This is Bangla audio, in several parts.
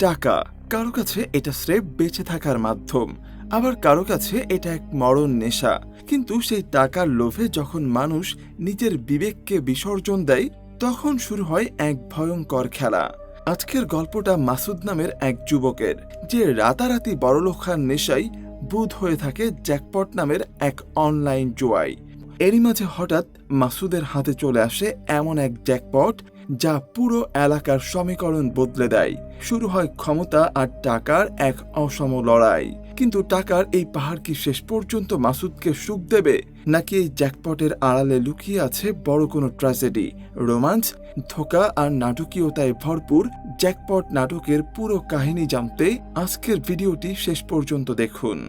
টাকা কারো কাছে এটা স্রেফ বেঁচে থাকার মাধ্যম, আবার কারো কাছে এটা এক মরণ নেশা। কিন্তু সেই টাকার লোভে যখন মানুষ নিজের বিবেককে বিসর্জন দেয়, তখন শুরু হয় এক ভয়ঙ্কর খেলা। আজকের গল্পটা মাসুদ নামের এক যুবকের, যে রাতারাতি বড়লোক হওয়ার নেশায় বুঁদ হয়ে থাকে জ্যাকপট নামের এক অনলাইন জুয়ায়। এরই মাঝে হঠাৎ মাসুদের হাতে চলে আসে এমন এক জ্যাকপট যা পুরো এলাকার সমীকরণ বদলে দেয়। শুরু হয় ক্ষমতা আর টাকার এক অসম লড়াই। কিন্তু টাকার এই পাহাড় কি শেষ পর্যন্ত মাসুদকে সুখ দেবে, নাকি এই জ্যাকপটের আড়ালে লুকিয়ে আছে বড় কোনো ট্র্যাজেডি, রোমাঞ্চ, ধোঁকা আর নাটকীয়তায় ভরপুর জ্যাকপট নাটকের পুরো কাহিনী জানতে আজকের ভিডিওটি শেষ পর্যন্ত দেখুন।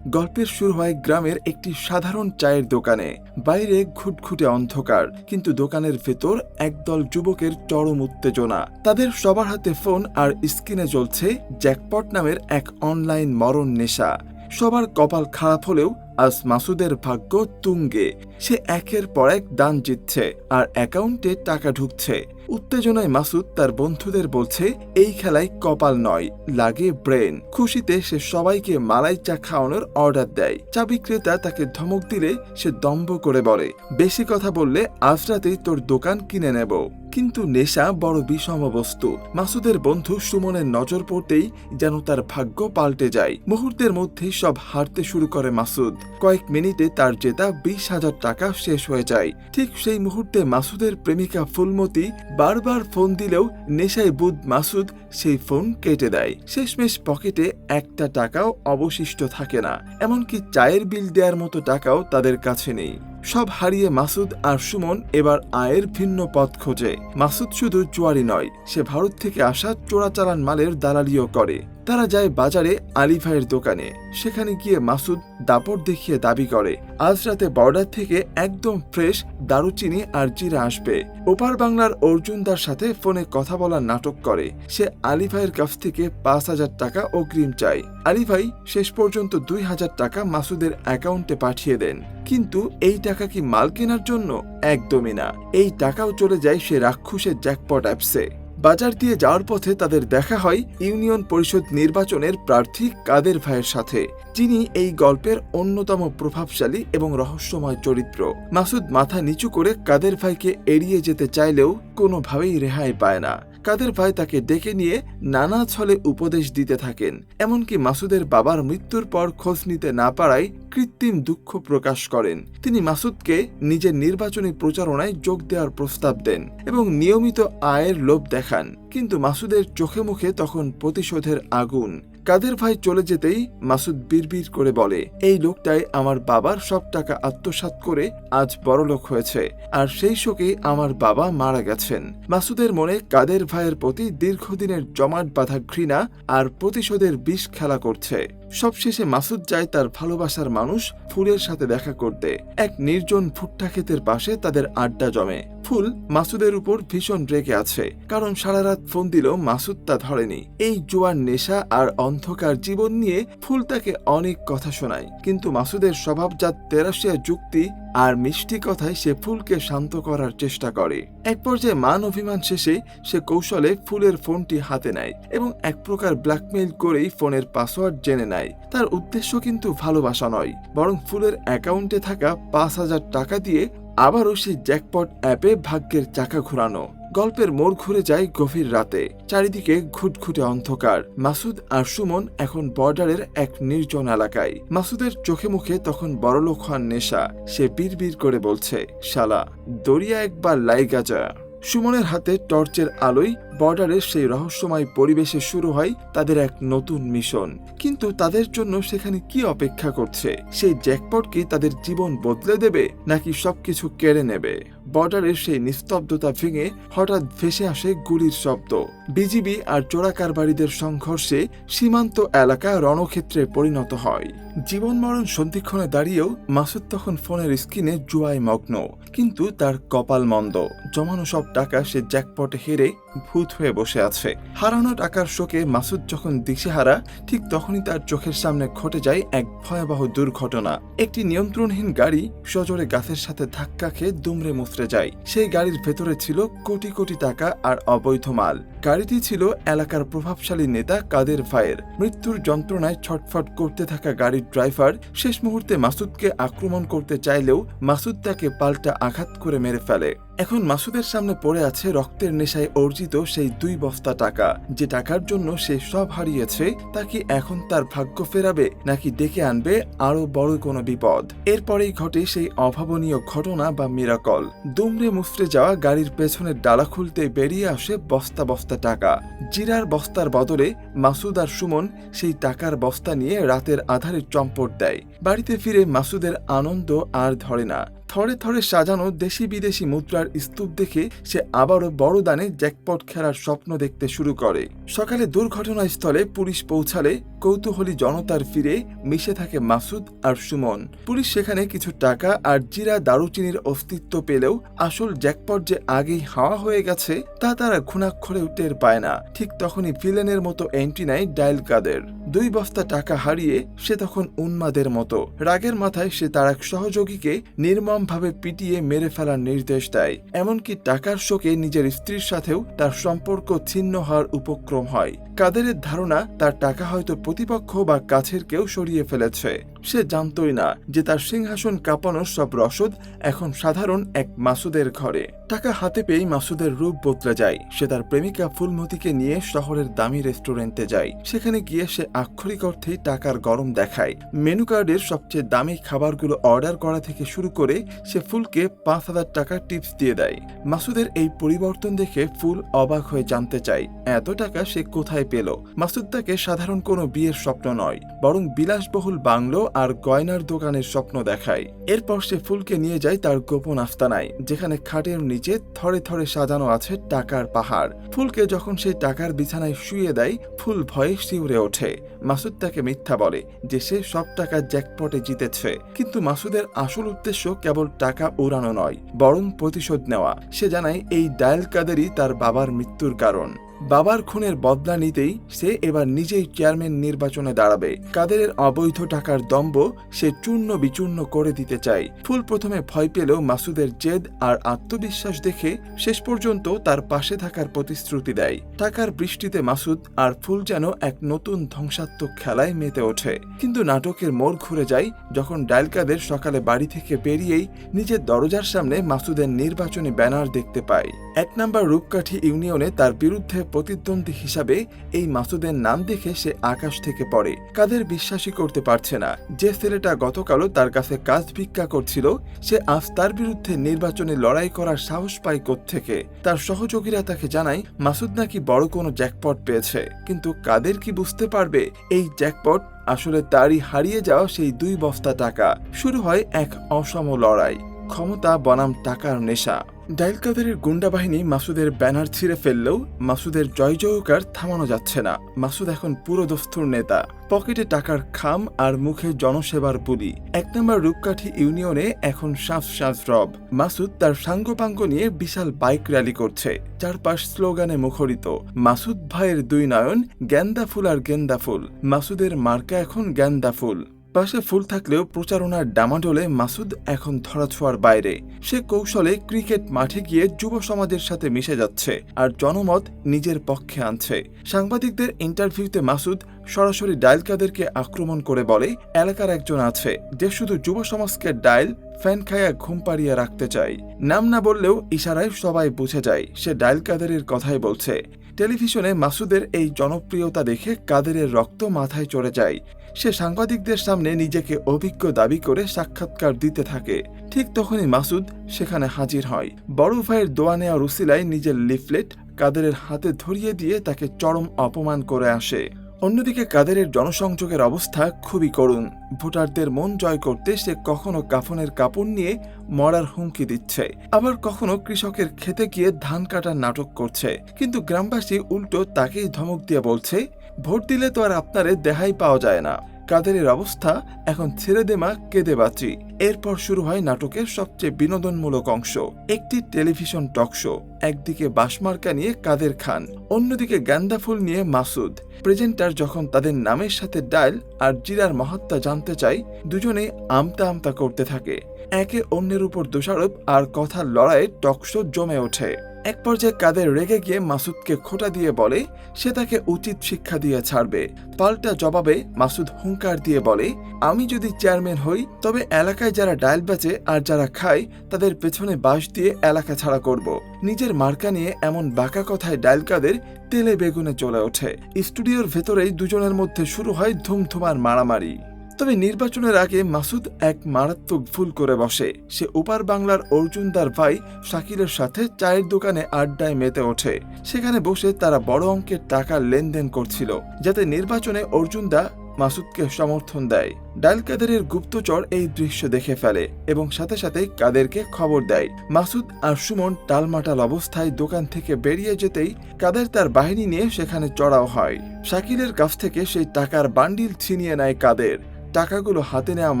গল্পের শুরু হয় গ্রামের একটি সাধারণ চায়ের দোকানে। বাইরে ঘুটঘুটে অন্ধকার, কিন্তু দোকানের ভেতর একদল যুবকের চরম উত্তেজনা। তাদের সবার হাতে ফোন আর স্ক্রিনে জ্বলছে জ্যাকপট নামের এক অনলাইন মরণ নেশা। সবার কপাল খারাপ হলেও আজ মাসুদের ভাগ্য তুঙ্গে। সে একের পর এক দান জিতছে আর অ্যাকাউন্টে টাকা ঢুকছে। উত্তেজনায় মাসুদ তার বন্ধুদের বলছে, এই খেলায় কপাল নয়, লাগে ব্রেন। খুশিতে সে সবাইকে মালাই চা খাওয়ানোর অর্ডার দেয়। চা বিক্রেতা তাকে ধমক দিলে সে দম্ভ করে বলে, বেশি কথা বললে আজ রাতেই তোর দোকান কিনে নেব। কিন্তু নেশা বড় বিষম বস্তু। মাসুদের বন্ধু সুমনের নজর পড়তেই যেন তার ভাগ্য পাল্টে যায়। মুহূর্তের মধ্যেই সব হারতে শুরু করে মাসুদ। কয়েক মিনিটে তার জেতা 20,000 টাকা শেষ হয়ে যায়। ঠিক সেই মুহূর্তে মাসুদের প্রেমিকা ফুলমতি বারবার ফোন দিলেও নেশায় বুঁদ মাসুদ সেই ফোন কেটে দেয়। শেষমেশ পকেটে একটা টাকাও অবশিষ্ট থাকে না, এমনকি চায়ের বিল দেওয়ার মতো টাকাও তাদের কাছে নেই। সব হারিয়ে মাসুদ আর সুমন এবার আয়ের ভিন্ন পথ খোঁজে। মাসুদ শুধু জুয়ারি নয়, সে ভারত থেকে আসা চোরাচালান মালের দালালিও করে। তারা যায় বাজারে আলী ভাইয়ের দোকানে। সেখানে গিয়ে মাসুদ দাপট দেখিয়ে দাবি করে, আজ রাতে বর্ডার থেকে একদম ফ্রেশ দারুচিনি আর জিরা আসবে। ওপার বাংলার অর্জুনদার সাথে ফোনে কথা বলার নাটক করে। সে আলী ভাইয়ের কাছ থেকে 5,000 টাকা অগ্রিম চায়। আলী ভাই শেষ পর্যন্ত 2,000 টাকা মাসুদের অ্যাকাউন্টে পাঠিয়ে দেন। কিন্তু এই টাকা কি মাল কেনার জন্য? একদমই না। এই টাকাও চলে যায় সে রাক্ষসের জ্যাকপট অ্যাপসে। বাজার দিয়ে যাওয়ার পথে তাদের দেখা হয় ইউনিয়ন পরিষদ নির্বাচনের প্রার্থী কাদের ভাইয়ের সাথে, যিনি এই গল্পের অন্যতম প্রভাবশালী এবং রহস্যময় চরিত্র। মাসুদ মাথা নিচু করে কাদের ভাইকে এড়িয়ে যেতে চাইলেও কোনোভাবেই রেহাই পায় না। কাদের ভাই তাকে ডেকে নিয়ে নানা ছলে উপদেশ দিতে থাকেন। এমনকি মাসুদের বাবার মৃত্যুর পর খোঁজ নিতে না পারায় কৃত্রিম দুঃখ প্রকাশ করেন। তিনি মাসুদকে নিজের নির্বাচনী প্রচারণায় যোগ দেওয়ার প্রস্তাব দেন এবং নিয়মিত আয়ের লোভ দেখান। কিন্তু মাসুদের চোখে মুখে তখন প্রতিশোধের আগুন। কাদের ভাই চলে যেতেই মাসুদ বিড়বিড় করে বলে, এই লোকটাই আমার বাবার সব টাকা আত্মসাৎ করে আজ বড়লোক হয়েছে, আর সেই শোকেই আমার বাবা মারা গেছেন। মাসুদের মনে কাদের ভাইয়ের প্রতি দীর্ঘদিনের জমাট বাঁধা ঘৃণা আর প্রতিশোধের বিষ খেলা করছে। সবশেষে মাসুদ যায় তার ভালোবাসার মানুষ ফুলের সাথে দেখা করতে। এক নির্জন ভুট্টা ক্ষেতের পাশে তাদের আড্ডা জমে। ফুল মাসুদের উপর ভীষণ রেগে আছে, কারণ সারা রাত ফোন দিলেও মাসুদ তা ধরেনি। এই জুয়ার নেশা আর অন্ধকার জীবন নিয়ে ফুল তাকে অনেক কথা শোনায়, কিন্তু মাসুদের স্বভাবজাত তেরাশিয়া যুক্তি আর মিষ্টি কথায় সে ফুলকে শান্ত করার চেষ্টা করে। এক পর্যায়ে মান অভিমান শেষে সে কৌশলে ফুলের ফোনটি হাতে নেয় এবং এক প্রকার ব্ল্যাকমেইল করেই ফোনের পাসওয়ার্ড জেনে নেয়। তার উদ্দেশ্য কিন্তু ভালোবাসা নয়, বরং ফুলের অ্যাকাউন্টে থাকা 5,000 টাকা দিয়ে আবারও সেই জ্যাকপট অ্যাপে ভাগ্যের চাকা ঘোরানো। গল্পের মোড় ঘুরে যায় গভীর রাতে। চারিদিকে ঘুটঘুটে অন্ধকার। মাসুদ আর সুমন এখন বর্ডারের এক নির্জন এলাকায়। মাসুদের চোখে মুখে তখন বড়লোক হওয়ার নেশা। সে বিড়বিড় করে বলছে, শালা দরিয়া একবার লাইগা যা। সুমনের হাতে টর্চের আলোয় বর্ডারের সেই রহস্যময় পরিবেশে শুরু হয় তাদের এক নতুন মিশন। কিন্তু তাদের জন্য সেখানে কি অপেক্ষা করছে? সেই জ্যাকপট কি তাদের জীবন বদলে দেবে, নাকি সবকিছু কেড়ে নেবে? বর্ডারের সেই নিস্তব্ধতা ভেঙে হঠাৎ ভেসে আসে গুলির শব্দ। বিজিবি আর চোরাকারবারিদের সংঘর্ষে সীমান্ত এলাকা রণক্ষেত্রে পরিণত হয়। জীবন মরণ সন্ধিক্ষণে দাঁড়িয়েও মাসুদ তখন ফোনের স্ক্রিনে জুয়ায় মগ্ন। কিন্তু তার কপাল মন্দ। জমানো সব টাকা সে জ্যাকপটে হেরে ভূত হয়ে বসে আছে। হারানো টাকার শোকে মাসুদ যখন দিশেহারা, ঠিক তখনই তার চোখের সামনে ঘটে যায় এক ভয়াবহ দুর্ঘটনা। একটি নিয়ন্ত্রণহীন গাড়ি সজোরে গাছের সাথে ধাক্কা খেয়ে দুমড়ে মুচড়ে মুচড়ে যায়। সেই গাড়ির ভেতরে ছিল কোটি কোটি টাকা আর অবৈধ মাল। গাড়িটি ছিল এলাকার প্রভাবশালী নেতা কাদের ভাইয়ের। মৃত্যুর যন্ত্রণায় ছটফট করতে থাকা গাড়ির ড্রাইভার শেষ মুহূর্তে মাসুদকে আক্রমণ করতে চাইলেও মাসুদ তাকে পাল্টা আঘাত করে মেরে ফেলে। এখন মাসুদের সামনে পড়ে আছে রক্তের নেশায় অর্জিত সেই 2 বস্তা টাকা। যে টাকার জন্য সে সব হারিয়েছে, তা কি এখন তার ভাগ্য ফেরাবে নাকি ডেকে আনবে আরো বড় কোনো বিপদ? এরপরেই ঘটে সেই অভাবনীয় ঘটনা বা মিরাকল। দুমড়ে মুচড়ে যাওয়া গাড়ির পেছনের ডালা খুলতে বেরিয়ে আসে বস্তা বস্তা টাকা। জিরার বস্তার বদলে মাসুদ আর সুমন সেই টাকার বস্তা নিয়ে রাতের আধারে চম্পট দেয়। বাড়িতে ফিরে মাসুদের আনন্দ আর ধরে না। থরে থরে সাজানো দেশি বিদেশি মুদ্রার স্তূপ দেখে সে আবারও বড় দানে জ্যাকপট খেলার স্বপ্ন দেখতে শুরু করে। সকালে দুর্ঘটনাস্থলে পুলিশ পৌঁছালে কৌতূহলী জনতার ফিরে মিশে থাকে মাসুদ আর সুমন। পুলিশ সেখানে কিছু টাকা আর জিরা দারুচিনির অস্তিত্ব পেলেও আসল জ্যাকপট যে আগেই হাওয়া হয়ে গেছে তা তারা ঘুণাক্ষরেও টের পায় না। ঠিক তখনই ভিলেনের মতো এন্ট্রি নেয় ডাইল কাদের। 2 বস্তা টাকা হারিয়ে সে তখন উন্মাদের মতো। রাগের মাথায় সে তার এক সহযোগীকে নির্মমভাবে পিটিয়ে মেরে ফেলার নির্দেশ দেয়। এমনকি টাকার শোকে নিজের স্ত্রীর সাথেও তার সম্পর্ক ছিন্ন হওয়ার উপক্রম হয়। কাদেরের ধারণা তার টাকা হয়তো প্রতিপক্ষ বা কাছের কেউ সরিয়ে ফেলেছে। সে জানতই না যে তার সিংহাসন কাঁপানোর সব রসদ এখন সাধারণ এক মাসুদের ঘরে। টাকা হাতে পেয়েই মাসুদের রূপ বদলে যায়। সে তার প্রেমিকা ফুলমতিকে নিয়ে শহরের দামি রেস্টুরেন্টে যায়। সেখানে গিয়ে সে আক্ষরিক অর্থেই টাকার গরম দেখায়। মেনু কার্ডের সবচেয়ে দামি খাবারগুলো অর্ডার করা থেকে শুরু করে সে ফুলকে 5,000 টাকা টিপস দিয়ে দেয়। মাসুদের এই পরিবর্তন দেখে ফুল অবাক হয়ে জানতে চায় এত টাকা সে কোথায় পেল। মাসুদ তাকে সাধারণ কোনো বিয়ের স্বপ্ন নয়, বরং বিলাসবহুল বাংলো আর গয়নার দোকানের স্বপ্ন দেখায়। এরপর সে ফুলকে নিয়ে যায় তার গোপন আস্তানায়, যেখানে খাটের নিচে থরে থরে সাজানো আছে টাকার পাহাড়। ফুলকে যখন সেই টাকার বিছানায় শুয়ে দেয়, ফুল ভয়ে শিউরে ওঠে। মাসুদ তাকে মিথ্যা বলে যে সে সব টাকা জ্যাকপটে জিতেছে, কিন্তু মাসুদের আসল উদ্দেশ্য কেবল টাকা উড়ানো নয়, বরং প্রতিশোধ নেওয়া। সে জানায় এই ডায়াল কাদেরই তার বাবার মৃত্যুর কারণ। বাবার খুনের বদলা নিতেই সে এবার নিজেই চেয়ারম্যান নির্বাচনে দাঁড়াবে। কাদেরের অবৈধ টাকার দম্ভ সে চূর্ণ বিচূর্ণ করে দিতে চায়। ফুল প্রথমে ভয় পেলেও মাসুদের জেদ আর আত্মবিশ্বাস দেখে শেষ পর্যন্ত তার পাশে থাকার প্রতিশ্রুতি দেয়। টাকার বৃষ্টিতে মাসুদ আর ফুল যেন এক নতুন ধ্বংসাত্মক খেলায় মেতে ওঠে। কিন্তু নাটকের মোড় ঘুরে যায় যখন ডায়াল কাদের সকালে বাড়ি থেকে বেরিয়েই নিজের দরজার সামনে মাসুদের নির্বাচনী ব্যানার দেখতে পায়। 1 নম্বর রূপকাঠি ইউনিয়নে তার বিরুদ্ধে প্রতিদ্বন্দ্বী হিসাবে এই মাসুদের নাম দেখে সে আকাশ থেকে পড়ে। কাদের বিশ্বাসই করতে পারছে না যে ছেলেটা গতকালও তার কাছে কাজ ভিক্ষা করছিল, সে আজ তার বিরুদ্ধে নির্বাচনে লড়াই করার সাহস পায় কোত্থেকে। তার সহযোগীরা তাকে জানায় মাসুদ নাকি বড় কোনো জ্যাকপট পেয়েছে, কিন্তু কাদের কি বুঝতে পারবে এই জ্যাকপট আসলে তারই হারিয়ে যাওয়া সেই 2 বস্তা টাকা। শুরু হয় এক অসম লড়াই, ক্ষমতা বনাম টাকার নেশা। ডায়াল কাদেরের গুন্ডা বাহিনী মাসুদের ব্যানার ছিঁড়ে ফেললেও মাসুদের জয় জয়কার থামানো যাচ্ছে না। মাসুদ এখন পুরো দস্তুর নেতা, পকেটে টাকার খাম আর মুখে জনসেবার বুলি। 1 নম্বর রূপকাঠি ইউনিয়নে এখন সাঁস সাঁস রব। মাসুদ তার সাঙ্গপাঙ্গ নিয়ে বিশাল বাইক র্যালি করছে, চারপাশ স্লোগানে মুখরিত। মাসুদ ভাইয়ের 2 নয়ন, গেন্দা ফুল আর গেন্দা ফুল। মাসুদের মার্কা এখন গেন্দা ফুল। পাশে ফুল থাকলেও প্রচারণার ডামাডোলে মাসুদ এখন ধরাছোঁয়ার বাইরে। সে কৌশলে ক্রিকেট মাঠে গিয়ে যুব সমাজের সাথে মিশে যাচ্ছে আর জনমত নিজের পক্ষে আনছে। সাংবাদিকদের ইন্টারভিউতে মাসুদ সরাসরি ডায়াল কাদেরকে আক্রমণ করে বলে এলাকার একজন আছে যে শুধু যুব সমাজকে ডায়াল ফ্যান খায়া ঘুম পাড়িয়ে রাখতে চায়। নাম না বললেও ইশারায় সবাই বুঝে যায় সে ডায়াল কাদেরের কথাই বলছে। টেলিভিশনে মাসুদের এই জনপ্রিয়তা দেখে কাদেরের রক্ত মাথায় চড়ে যায়। সে সাংবাদিকদের সামনে নিজেকে অভিজ্ঞ দাবি করে সাক্ষাৎকার দিতে থাকে। ঠিক তখনই মাসুদ সেখানে হাজির হয়। বড় ভাইয়ের দোয়া নেওয়ার উসিলায় নিজের লিফলেট কাদেরের হাতে ধরিয়ে দিয়ে তাকে চরম অপমান করে আসে। অন্যদিকে কাদেরের জনসংযোগের অবস্থা খুবই করুণ। ভোটারদের মন জয় করতে সে কখনো কাফনের কাপড় নিয়ে মরার হুমকি দিচ্ছে, আবার কখনো কৃষকের খেতে গিয়ে ধান কাটার নাটক করছে। কিন্তু গ্রামবাসী উল্টো তাকেই ধমক দিয়ে বলছে ভোট দিলে তো আর আপনারে দেহাই পাওয়া যায় না। কাদেরের অবস্থা এখন ছেড়ে দে মা, কেঁদে বাঁচি। এরপর শুরু হয় নাটকের সবচেয়ে বিনোদনমূলক অংশ, একটি টেলিভিশন টক শো। একদিকে বাঁশমার্কা নিয়ে কাদের খান, অন্যদিকে গান্দা ফুল নিয়ে মাসুদ। প্রেজেন্টার যখন তাদের নামের সাথে ডায়াল আর জিরার মহাত্মা জানতে চায়, দুজনেই আমতা আমতা করতে থাকে। একে অন্যের উপর দোষারোপ আর কথার লড়াইয়ে টকশো জমে ওঠে। এক পর্যায়ে কাদের রেগে গিয়ে মাসুদকে খোঁটা দিয়ে বলে সে তাকে উচিত শিক্ষা দিয়ে ছাড়বে। পাল্টা জবাবে মাসুদ হুঙ্কার দিয়ে বলে, আমি যদি চেয়ারম্যান হই তবে এলাকায় যারা ডাইল বেচে আর যারা খায় তাদের পেছনে বাঁশ দিয়ে এলাকা ছাড়া করব। নিজের মার্কা নিয়ে এমন বাঁকা কথায় ডাইল কাদের তেলে বেগুনে চলে ওঠে। স্টুডিওর ভেতরেই দুজনের মধ্যে শুরু হয় ধুমধুমার মারামারি। তবে নির্বাচনের আগে মাসুদ এক মারাত্মক ভুল করে বসে। সে ওপার বাংলার অর্জুনদার ভাই শাকিলের সাথে চায়ের দোকানে আড্ডায় মেতে ওঠে। সেখানে বসে তারা বড় অঙ্কের টাকার লেনদেন করছিল, যাতে নির্বাচনে অর্জুনদা মাসুদকে সমর্থন দেয়। ডাইল কাদেরের গুপ্তচর এই দৃশ্য দেখে ফেলে এবং সাথে সাথে কাদেরকে খবর দেয়। মাসুদ আর সুমন টালমাটাল অবস্থায় দোকান থেকে বেরিয়ে যেতেই কাদের তার বাহিনী নিয়ে সেখানে চড়াও হয়। শাকিলের কাছ থেকে সেই টাকার বান্ডিল ছিনিয়ে নেয় কাদের। টাকাগুলো হাতে নেওয়া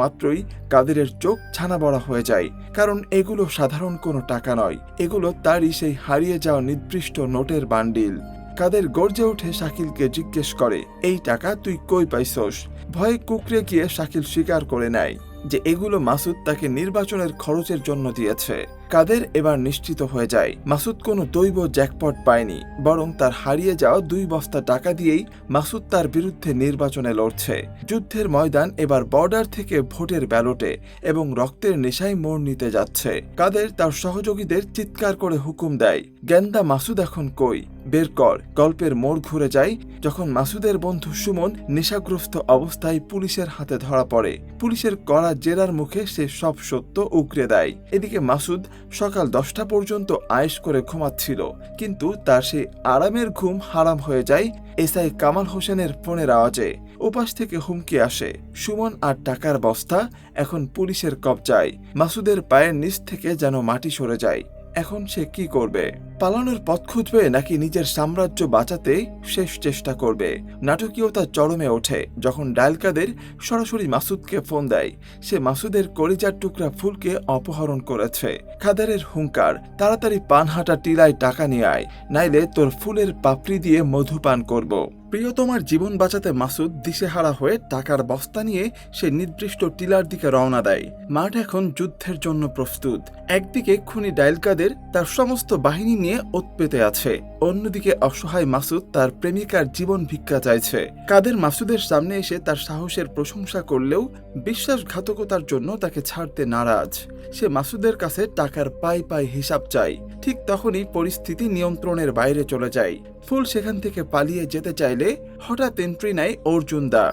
মাত্রই কাদেরের চোখ ছানা বড়া হয়ে যায়, কারণ এগুলো সাধারণ কোনো টাকা নয়, এগুলো তারই সেই হারিয়ে যাওয়া নির্দিষ্ট নোটের বান্ডিল। কাদের গর্জে উঠে শাকিলকে জিজ্ঞেস করে, এই টাকা তুই কই পাইছস? ভয়ে কুকড়ে গিয়ে শাকিল স্বীকার করে নেয় যে এগুলো মাসুদ তাকে নির্বাচনের খরচের জন্য দিয়েছে। কাদের এবার নিশ্চিত হয়ে যায় মাসুদ কোনো দৈব জ্যাকপট পায়নি, বরং তার হারিয়ে যাওয়া 2 বস্তা টাকা দিয়েই মাসুদ তার বিরুদ্ধে নির্বাচনে লড়ছে। যুদ্ধের ময়দান এবার বর্ডার থেকে ভোটের ব্যালটে এবং রক্তের নেশায় মোড় নিতে যাচ্ছে। কাদের তার সহযোগীদের চিৎকার করে হুকুম দেয়, গেন্দা মাসুদ এখন কই, বের কর। গল্পের মোড় ঘুরে যায় যখন মাসুদের বন্ধু সুমন নেশাগ্রস্ত অবস্থায় পুলিশের হাতে ধরা পড়ে। পুলিশের কড়া জেরার মুখে সে সব সত্য উগরে দেয়। এদিকে মাসুদ সকাল 10টা পর্যন্ত আয়েশ করে ঘুমাচ্ছিল, কিন্তু তার সেই আরামের ঘুম হারাম হয়ে যায় এসআই কামাল হোসেনের ফোনের আওয়াজে। ওপাশ থেকে হুমকি আসে, সুমন আর টাকার বস্তা এখন পুলিশের কবজায়। মাসুদের পায়ের নিচ থেকে যেন মাটি সরে যায়। এখন সে কি করবে? পালানোর পথ খুঁজবে নাকি নিজের সাম্রাজ্য বাঁচাতে শেষ চেষ্টা করবে? নাটকীয়তা চরমে ওঠে যখন ডাইল কাদের সরাসরি মাসুদকে ফোন দেয়। সে মাসুদের কলিজার টুকরা ফুলকে অপহরণ করেছে। কাদেরের হুঙ্কার, তাড়াতাড়ি পানহাটা টিলায় টাকা নিয়ে আয়, নাইলে তোর ফুলের পাপড়ি দিয়ে মধু পান করব। প্রিয়তমার জীবন বাঁচাতে মাসুদ দিশেহারা হয়ে টাকার বস্তা নিয়ে সে নির্দিষ্ট টিলার দিকে রওনা দেয়। মাঠ এখন যুদ্ধের জন্য প্রস্তুত। একদিকে খুনি ডাইল কাদের তার সমস্ত বাহিনী নিয়ে ওত পেতে আছে, অন্যদিকে অসহায় মাসুদ তার প্রেমিকার জীবন ভিক্ষা চাইছে। কাদের মাসুদের সামনে এসে তার সাহসের প্রশংসা করলেও বিশ্বাসঘাতকতার জন্য তাকে ছাড়তে নারাজ। সে মাসুদের কাছে টাকার পাই পাই হিসাব চায়। ঠিক তখনই পরিস্থিতি নিয়ন্ত্রণের বাইরে চলে যায়। ফুল সেখান থেকে পালিয়ে যেতে চাইলে হঠাৎ এন্ট্রি নেয় অর্জুনদা।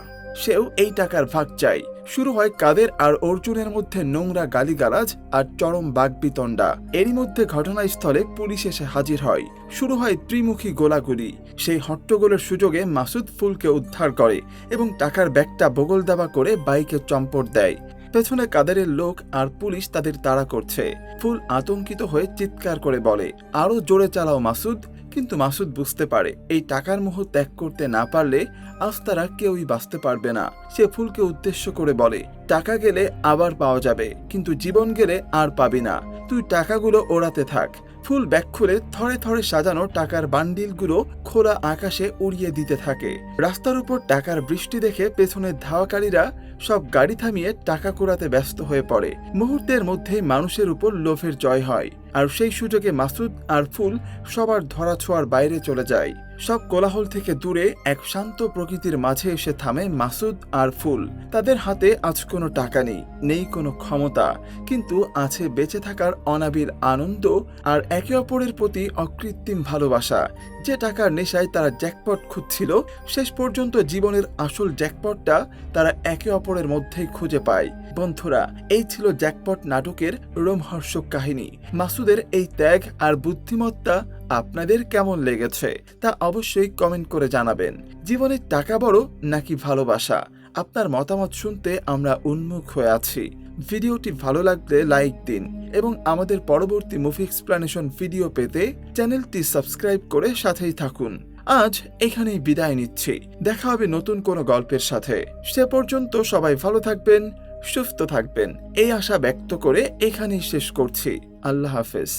সেও এই টাকার ভাগ চাই। শুরু হয় কাদের আর অর্জুনের মধ্যে নোংরা গালিগালাজ আর চরম বাগবিতণ্ডা। এরই মধ্যে ঘটনাস্থলে পুলিশ এসে হাজির হয়। শুরু হয় ত্রিমুখী গোলাগুলি। সেই হট্টগোলের সুযোগে মাসুদ ফুলকে উদ্ধার করে এবং টাকার ব্যাগটা বগল দাবা করে বাইকে চম্পট দেয়। পেছনে কাদেরের লোক আর পুলিশ তাদের তাড়া করছে। ফুল আতঙ্কিত হয়ে চিৎকার করে বলে, আরো জোরে চালাও মাসুদ। কিন্তু মাসুদ বুঝতে পারে এই টাকার মোহ ত্যাগ করতে না পারলে আজ তারা কেউই বাঁচতে পারবে না। সে ফুলকে উদ্দেশ্য করে বলে, টাকা গেলে আবার পাওয়া যাবে, কিন্তু জীবন গেলে আর পাবি না। তুই টাকাগুলো ওড়াতে থাক। ফুল ব্যাগ খুলে থরে থরে সাজানো টাকার বান্ডিলগুলো খোলা আকাশে উড়িয়ে দিতে থাকে। রাস্তার উপর টাকার বৃষ্টি দেখে পেছনের ধাওয়াকারীরা সব গাড়ি থামিয়ে টাকা কুড়াতে ব্যস্ত হয়ে পড়ে। মুহূর্তের মধ্যেই মানুষের উপর লোভের জয় হয়, আর সেই সুযোগে মাসুদ আর ফুল সবার ধরাছোঁয়ার বাইরে চলে যায়। সব কোলাহল থেকে দূরে এক শান্ত প্রকৃতির মাঝে এসে থামে মাসুদ আর ফুল। তাদের হাতে আজ কোনো টাকা নেই, নেই কোনো ক্ষমতা, কিন্তু আছে বেঁচে থাকার অনাবিল আনন্দ আর একে অপরের প্রতি অকৃত্রিম ভালোবাসা। যে টাকার নেশায় তারা জ্যাকপট খুঁজছিল, শেষ পর্যন্ত জীবনের আসল জ্যাকপটটা তারা একে অপরের মধ্যেই খুঁজে পায়। বন্ধুরা, এই ছিল জ্যাকপট নাটকের রোমহর্ষক কাহিনী। মাসুদের এই ত্যাগ আর বুদ্ধিমত্তা আপনাদের কেমন লেগেছে তা অবশ্যই কমেন্ট করে জানাবেন। জীবনের টাকা বড় নাকি ভালোবাসা? আপনার মতামত শুনতে আমরা উন্মুখ হয়ে আছি। ভিডিওটি ভালো লাগলে লাইক দিন এবং আমাদের পরবর্তী মুভি এক্সপ্লেনেশন ভিডিও পেতে চ্যানেলটি সাবস্ক্রাইব করে সাথেই থাকুন। আজ এখানেই বিদায় নিচ্ছি। দেখা হবে নতুন কোনো গল্পের সাথে। সে পর্যন্ত সবাই ভালো থাকবেন, সুস্থ থাকবেন এই আশা ব্যক্ত করে এখানেই শেষ করছি। আল্লাহ হাফেজ।